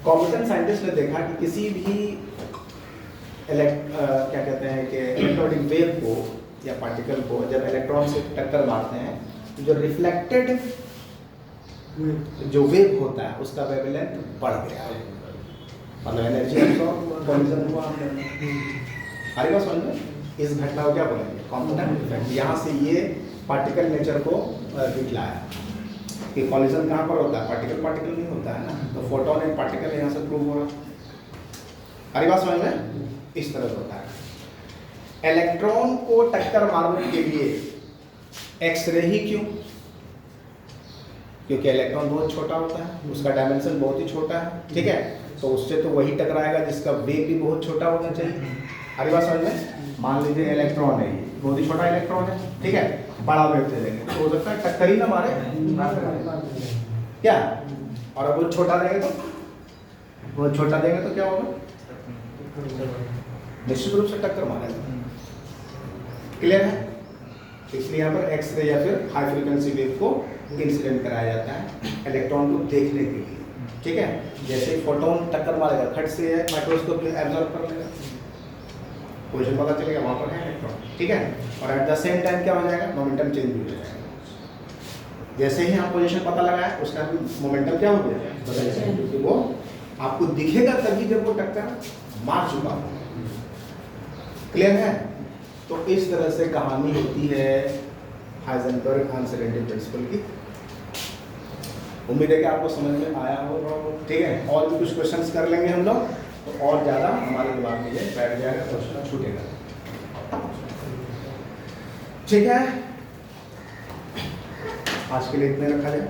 [SPEAKER 1] Compton scientist ने देखा कि किसी भी क्या कहते हैं कि इलेक्ट्रॉनिक वेव को या पार्टिकल को जब इलेक्ट्रॉन से टक्कर मारते हैं तो जो रिफ्लेक्टेड जो वेव होता है उसका वेवलेंथ बढ़ गया, मतलब एनर्जी अब्सॉर्ब कोलिजन हुआ। हमारी बात समझ में, इस घटना को क्या बोलेंगे? Compton effect. यहाँ से ये पार्टिकल नेचर को दिखलाया कि कोलिजन कहाँ पर होता है, पार्टिकल पार्टिकल नहीं होता है ना, तो फोटोन एंड पार्टिकल यहाँ से प्रूव हो रहा। हमारी बात समझ में, इस तरह से होता है। इलेक्ट्रॉन को टक्कर मारने के लिए एक्सरे ही क्यों? क्योंकि इलेक्ट्रॉन बहुत छोटा होता है, उसका डायमेंशन बहुत ही छोटा है, ठीक है, तो उससे तो वही टकराएगा जिसका वेग भी बहुत छोटा होना चाहिए। हमारी बात समझ में, मान लीजिए इलेक्ट्रॉन है, ये बहुत ही छोटा इलेक्ट्रॉन है, ठीक है, बड़ा वेव दे देंगे तो हो सकता है टक्कर ही ना मारे क्या, और अब वो छोटा देंगे तो क्या होगा? निश्चित रूप से टक्कर मारेगा। क्लियर है? इसलिए यहाँ पर एक्सरे या फिर हाई फ्रीक्वेंसी वेव को इंसिडेंट कराया जाता है इलेक्ट्रॉन को देखने के लिए, ठीक है। जैसे फोटोन टक्कर मारेगा, खट से माइक्रोस्कोप में एब्जॉर्ब कर लेगा, पोजीशन पता चलेगा वहाँ पर है इलेक्ट्रॉन, ठीक है, और एट द सेम टाइम क्या हो जाएगा? मोमेंटम चेंज भी हो जाएगा। जैसे ही हम पोजीशन पता लगाए उसका मोमेंटम क्या हो गया? बदल जाएगा, क्योंकि वो आपको दिखेगा तभी जब वो टक्कर मार चुका हो। क्लियर है? तो इस तरह से कहानी होती है हाइजेनबर्ग अनसर्टेनिटी प्रिंसिपल की। उम्मीद है कि आपको समझ में आया हो, ठीक है। और भी कुछ क्वेश्चंस कर लेंगे हम लोग, तो और ज़्यादा हमारे दिमाग में ये बैठ जाएगा, क्वेश्चन छूटेगा, ठीक है। आज के लिए इतने रखा जाए।